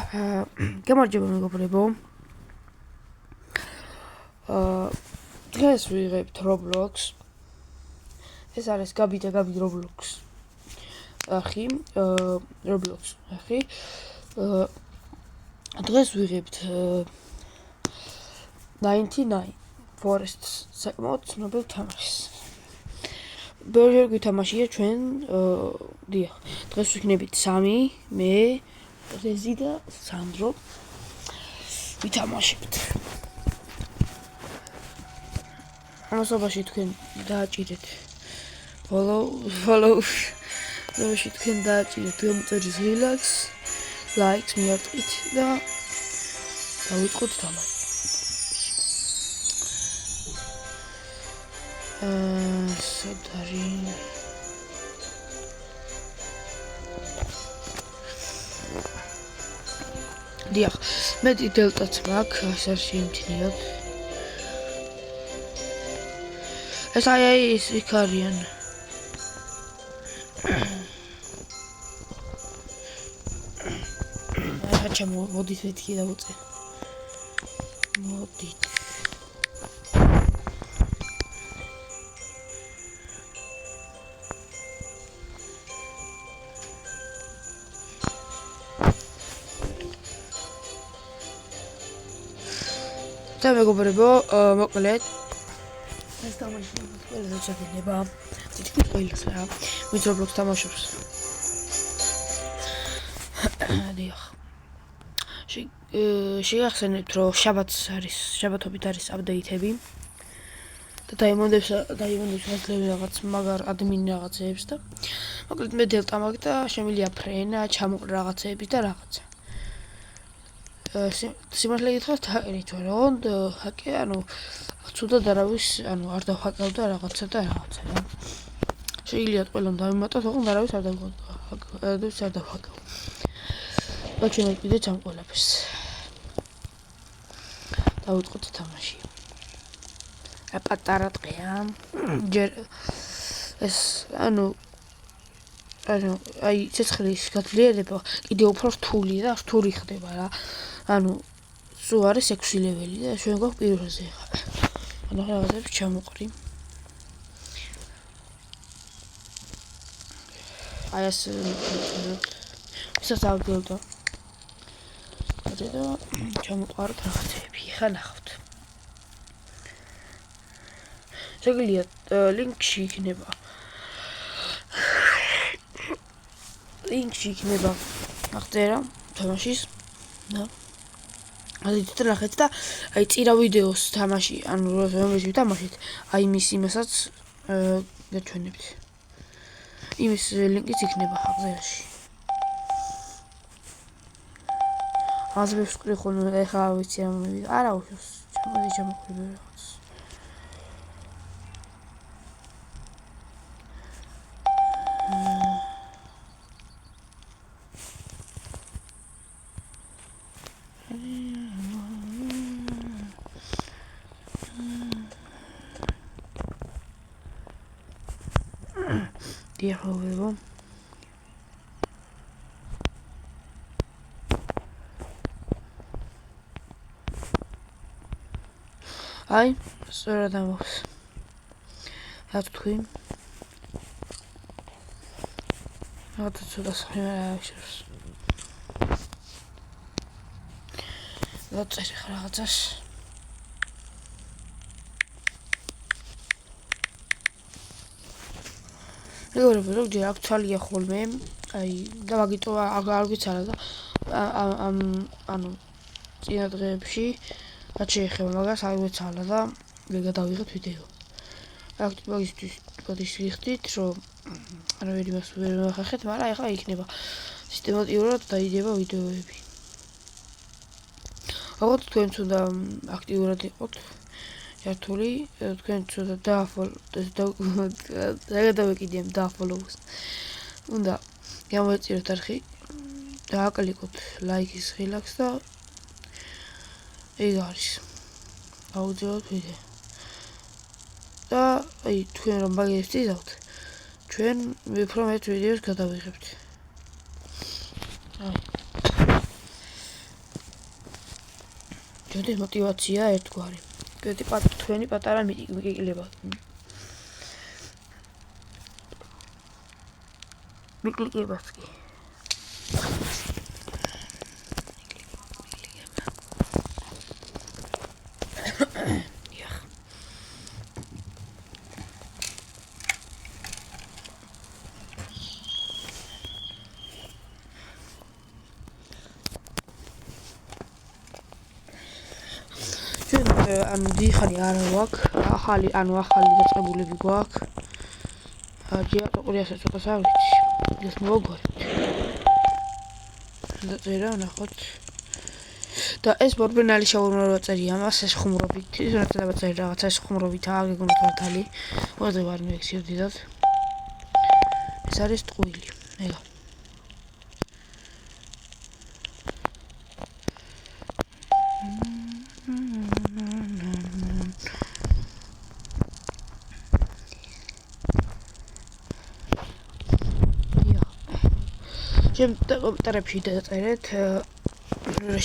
გამარჯობა მეგობრებო. დღეს ვიღებთ Roblox. ეს არის გაბი და გაბი Roblox. ახი, Roblox. ახი. დღეს ვიღებთ 99 Forests საკმაოდ ცნობილ თამაშს. ბევრი გვითამაშია ჩვენ, დიახ. დღეს ვიქნებით 3, მე, რეზი და სანდრო. ვითამაშებთ. ამასობაში თქვენ დააჭირეთ follow ამასობაში თქვენ დააჭირეთ გამოწერის relax likes მიარტყით და დავიწყოთ თამაში. სადარი დიახ, მე დელტაც მაქვს, ასე შეიმჩნიოთ. ეს აი ის იქ არიან. აჩა მოდით მეთქი დავუწე. მოდით. და მეგობრებო, მოკლედ ეს თამაში ყველაზე შეგვიძლია. თითქმის ყველას რა. ვინც Roblox თამაშობს. დიახ. შეგახსენებთ, რომ შაბათობით არის აპდეიტები. და დაიმონდებს აძლევი რაღაც მაგარ ადმინ რაღაცეებს და მოკლედ მე დელტა მაქვს და შემიძლია ფრენა, ჩამოყრა რაღაცეები და რაღაცა. სიმართლე გითხრათ, ჰაკერით ვარ, ოღონდ ჰაკე, ცუდად არავის, არ დავჰაკავდა რაღაცა და რაღაცა რა. შეიძლება ყველამ დავიმატოთ, ოღონდ არავის არ დავჰაკავ. გაჩვენებთ კიდე ამ ყველაფერს. დავიწყოთ თამაში. პატარა ტყეა. ჯერ ეს, აი ცეცხლის გაძლიერება კიდე უფრო რთული და რთული ხდება რა. სულ არის 6 ლეველი და ჩვენ გვაქვს პირველზე ხა. რაღაცებს ჩამოყრი. აი ეს ისასავდელდა. და ჩამოყაროთ რაღაცები. ხა ნახავთ. შეგიძლიათ ლინკში იქნება აღწერა თამაშის და ადით ნახეთ და აი წირა ვიდეოს თამაში, რომელიც ვითამაშეთ, აი მის იმასაც გაჩვენებთ. იმის ლინკიც იქნება აღწერაში. აზრებს ვკრი ხოლმე, ეხლა ვიცი რა მომივიდა. არა უშავს, ჩამოყრიბე რაღაც. დიახ, მეგობრებო. აი, სწორად ამბობს. რა თქვი? რაღაცა ცოტა სახება რა აღიშურს. დაწერე ხა რაღაცას. მეგობრებო, ზოგჯერ აქ თვალია ხოლმე, აი და მაგიტო არ ვიცარა და წინა დღეებში რაც შეეხება მაგას არ ვიცალა და მე გადავიღეთ ვიდეო. აქ მაგისთვის პოდიშ ვიხდით, რომ არავერი მას ვერ ვახერხეთ, მაგრამ ეხლა იქნება სისტემატიურად დაიდება ვიდეოები. ოღონდ თქვენც უნდა აქტიურად იყოთ. ერთული თქვენ ცოტა დაგადავეკიდიემ follow-ს. უნდა გამოეწიროთ არხი, დააკლიკოთ ლაიქის relax და ეგ არის. აუძლებთ ვიდეო. და აი თქვენ რომ მაგერს იზავთ, ჩვენ უფრო მეტ ვიდეოს გადავიღებთ. ჩვენი мотивация ერთგვარი. თქვენი პატარა მიკიკლება. მიკლილებაც კი. ანუ დიხარი არა გვაქვს, ახალი დაწყებულები გვაქვს. ჯიატოყრიასაც ცოტა სავიცი. ეს მოგორი. დაწერა ნახოთ. და ეს ბორბენალი შაურმა წერია მას ეს ხუმრობით. ის რა დაწერა რაღაცა ეს ხუმრობით აგეგმოთ მართალი. უაზე ვარ მექსიო დიდად. ეს არის ტყუილი. ეგა. კომენტარებში დაწერეთ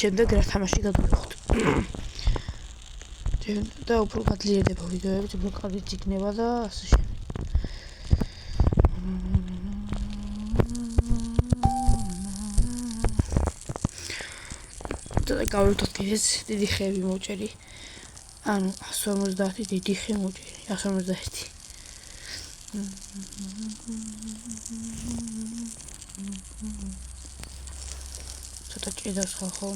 შემდეგ რა თამაში გადავიღოთ. და უფრო გაძლიერდება ვიდეოები, უფრო კარგიც იქნება და ასე შემდეგ. და გავერთოთ კიდეც დიდი ხეები მოვჭერი. ანუ 150 დიდი ხე მოვჭერი, 151. ცოტა ჭიდავს ხალხო.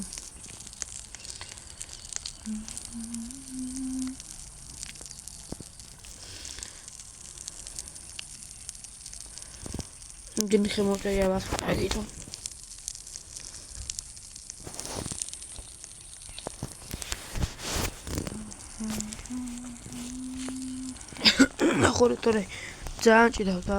დიდი ხე მოვჭერი აბა აგიტო. ნახორე თორე ძალიან ჭიდავდა.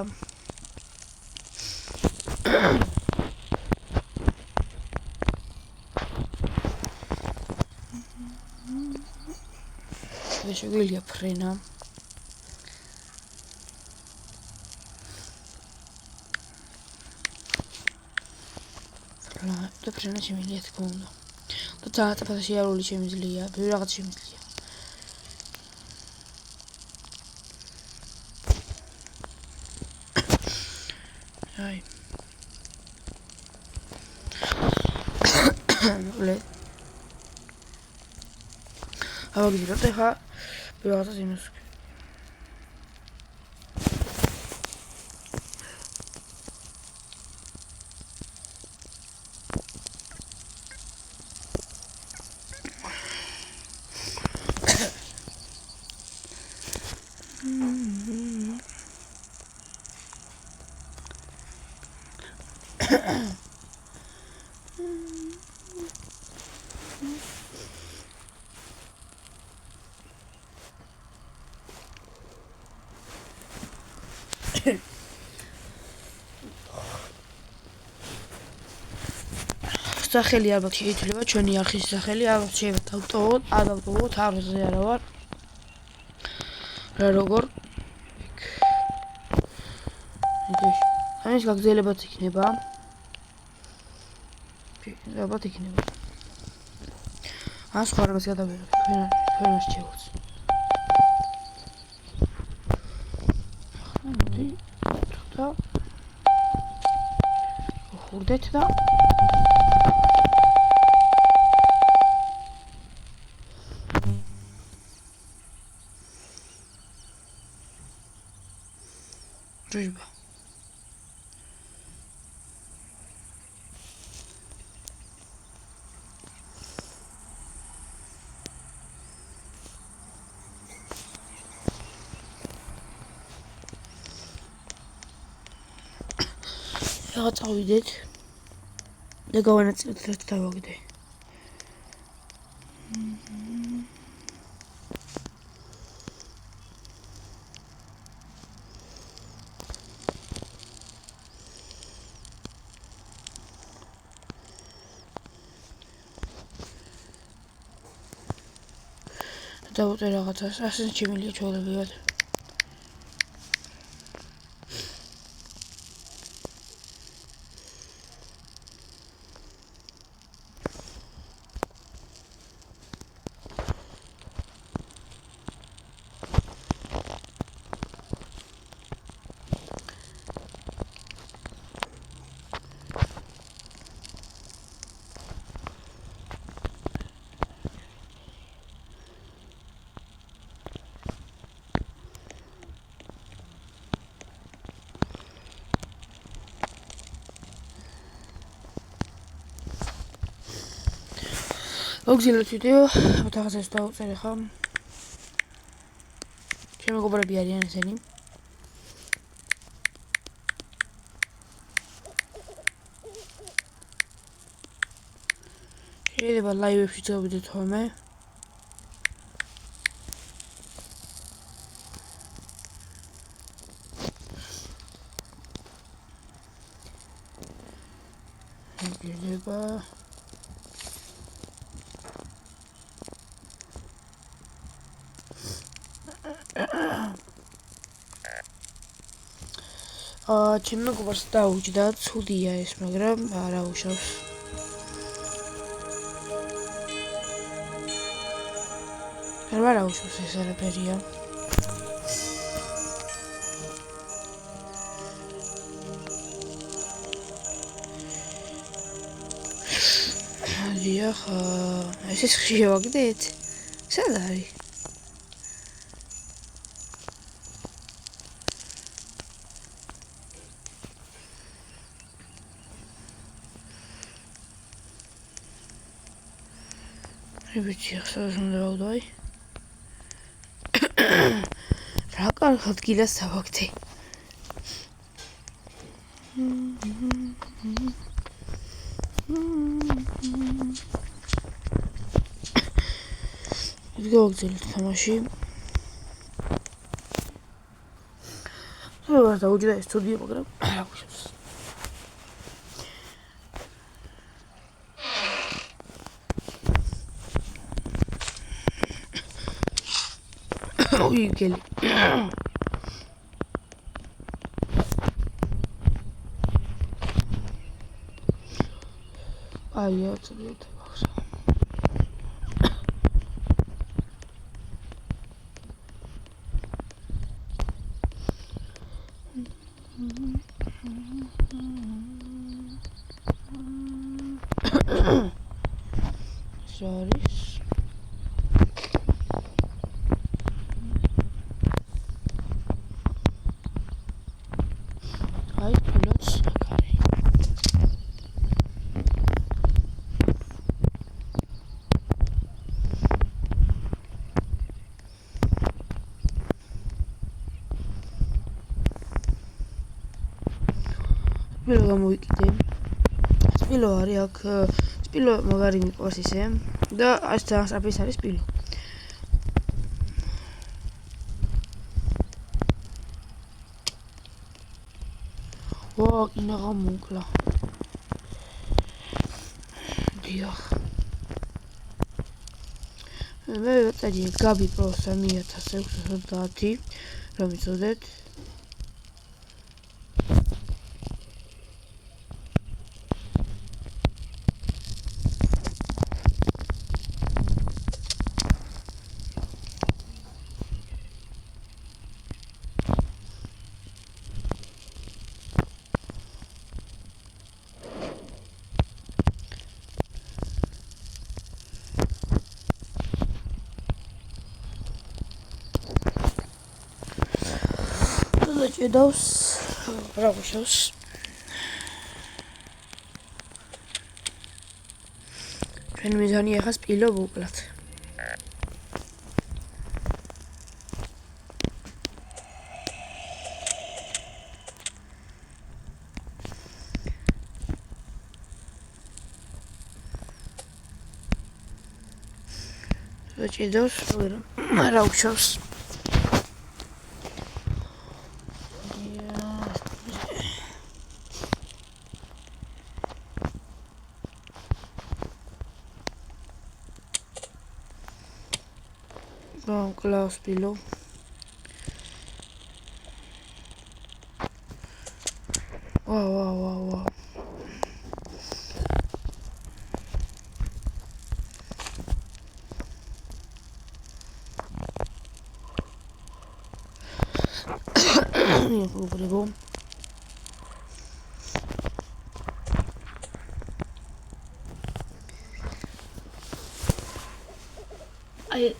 შეგვიძლია ფრენა. და ფრენა შემიძლია თქო უნდა. და ძალიან წაფად შეარული შემიძლია, ბევრი რაღაც შემიძლია. აი. ნუ ავაგზავნოთ ახლა რაღაცას იმას. სახელი ალბათ შეიძლება ჩვენი არხის სახელი ალბათ შეიძლება დავტოვოთ არზე არა ვარ რა როგორ ამის გაგრძელებაც იქნება ალბათ იქნება ან სხვა რამეს გადავიღებ თქვენას შეგვიძლია მოდი ცოტა ხურდეთ და Дружба. Я წავიდეთ და გავანაწილოთ დავაგდე. დავუწე რაღაცას, ასე შემიძლია ჩვეულებრივად. მოგზილოთ ვიდეო, მოთახაზეს დავწერე ხა. ჩემი მეგობრები არიან ესენი. შეიძლება ლაივებში წავიდეთ ხოლმე. შეიძლება ჩემ მეგობრს დაუჯდა, ცუდია ეს, მაგრამ არა უშავს. არა უშავს ეს არაფერია. დიახ, ეს ის შევაგდეთ? სად არის? ვიცი, ახლა უნდა დავდვაი. რა კარგად გილას დავაგდე. გავაგზავნეთ თამაში. რა დაუჯდა ეს სტუდიო, მაგრამ რა გუშავს. ой, гели. Ай, я тебе это бахша. Sorry. Ay, pilot sakari. Spilo გამოვიკიდე. Spilo არის აქ, Spilo მაგარი მიყვარს ისე და ეს ძალიან სწრაფი არის Spilo. ვა, კინა გამოკლა. დიახ. მე ვეწერე Gabi Pro 3630, რომ იცოდეთ. ჭედავს რა გუშავს ჩვენ მიზანი ახლა Spilo ვუკლათ ჭედავს რა გუშავს Klaus Spilo. Wow. Prego. Ai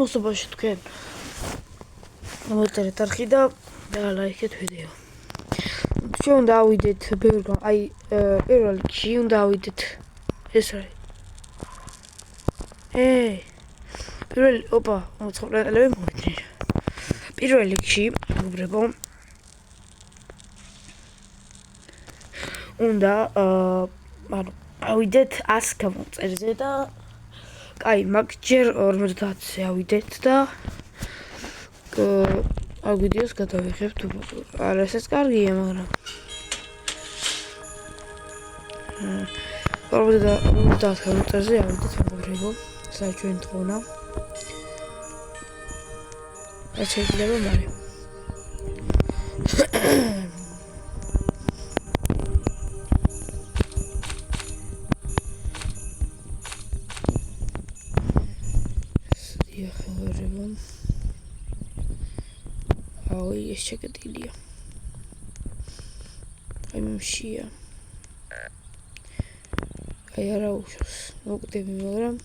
მოსობაში თქვენ მოწერეთ არხი და ლაიქეთ ვიდეო. ჩვენ დავიდეთ პირველ რიგში უნდა ავიდეთ ეს არის. პირველი, ოპა, მოწყობილები მოვიდნენ. პირველ რიგში, მეგობრებო, უნდა ავიდეთ 100 გამომწერზე და კაი, მაგ ჯერ 50-ზე ავიდეთ და აქ ვიდეოს გადავიღებთ. არა, ესეც კარგია, მაგრამ 50 გამომწერზე ავიდეთ, მეგობრებო. საჩვენ თხოვნა. ეს შეიძლება მაგრამ აი ეს შეგდილია. აი მომშია. აი არა უშავს. მოვკვდები, მაგრამ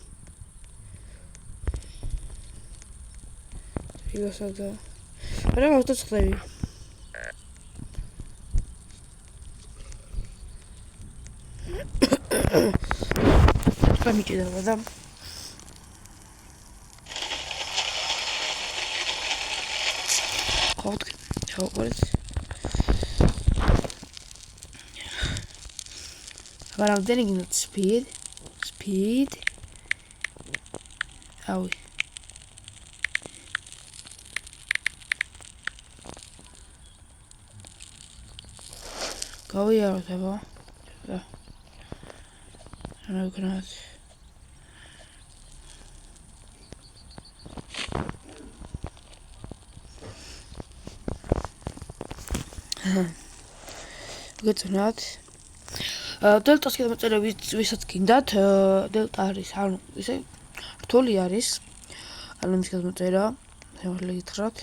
ილოსადა. არა გავწწდები. გამიჭირდა და ჩავყურეთ. Aber I'm getting that speed. Ow. Go here, whatever. No, cannot. Good or not. დელტას კიდევ ვისაც გინდათ დელტა არის ანუ ისე რთული არის ანუ მის გადმოწერა შემიძლია გითხრათ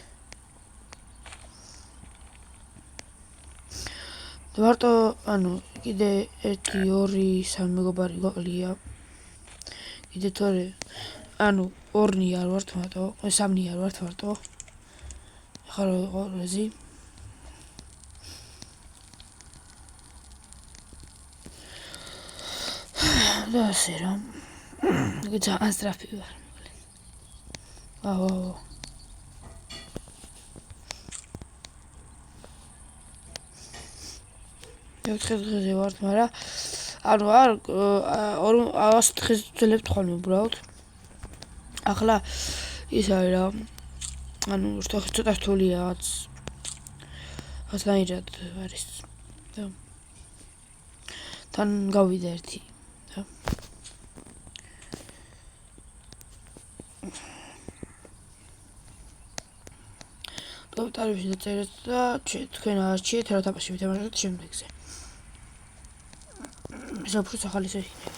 მარტო ანუ კიდე 1 2 3 მეგობარი გვაყლია კიდე თორე ანუ 2 არ ვართ მარტო 3 არ ვართ მარტო ახლა რა იყო რეზი და ასე რა. ძალიან სწრაფი ვარ. აო. დღე ვარ, მაგრამ ანუ არ 200 დღეს ვძლებთ ხოლმე უბრალოდ. ახლა ის არის რა. ანუ ცოტა რთულია ასნაირად არის. და თან გავიდე ერთი. ტარიფი დაწერეთ და თქვენ არჩიეთ რა თამაში ვითამაშოთ შემდეგზე. ეს უფრო ახალი შეიქმნა.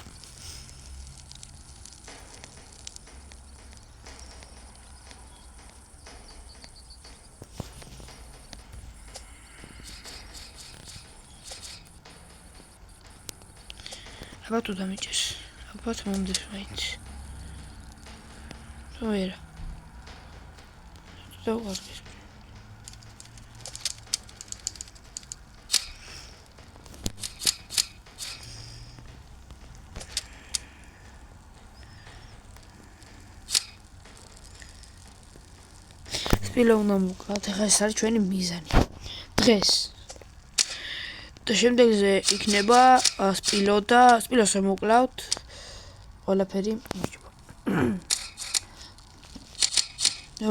აბა თუ დამიჭერს. აბა მომდის მაინც. ვერა. დავყარეს. სპილო უნდა მოკლათ, ახლა ეს არის ჩვენი მიზანი. დღეს. და შემდეგზე იქნება სპილო და სპილოს მოკლავთ. ყველაფერი მიჭობა.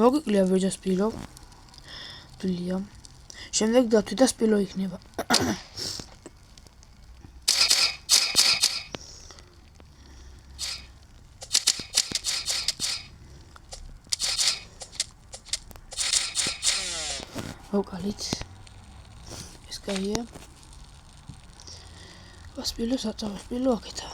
მოგიკლია ვეჯა სპილო. დულია. შემდეგ დათვი და სპილო იქნება. მოვკალით ეს კაია სპილო საწავო სპილო აქეთა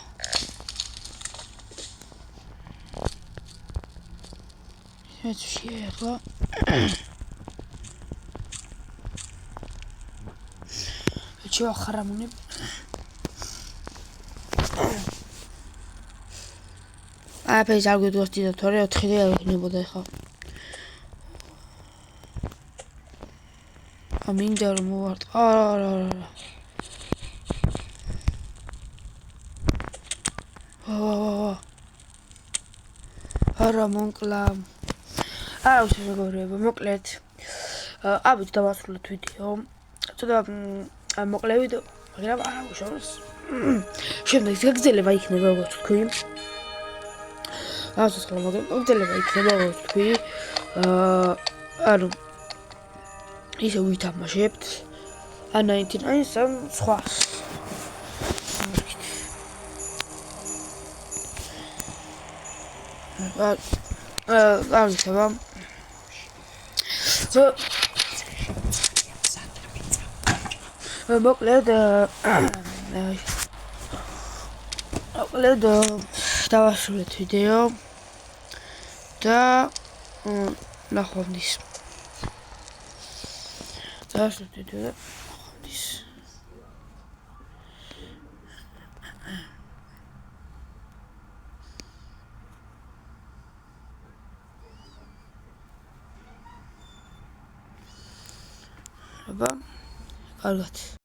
ეს შეიძლება ეჩვა ხარამუნე აფე ზარგვიდოსტი და თორე 4 და იქნებოდა ხა მინდა რომ მოვარტყ არა არა მონკლა. არა ვიცი როგორია, მოკლედ. ავით დავასრულეთ ვიდეო. ცოტა მოკლე ვიდეო, მაგრამ არა უშავს. შემდეგ გაგრძელება იქნება როგორც თქვი. ასოცხლა მაგრამ გაგრძელება იქნება როგორც თქვი. ანუ ისე ვითამაშებთ. A99 ან სხვას. აღიქვება. მოკლედ დავასრულეთ ვიდეო და ნახვამდის. დავასრულეთ ვიდეო და ნახვამდის. აბა, კარგად.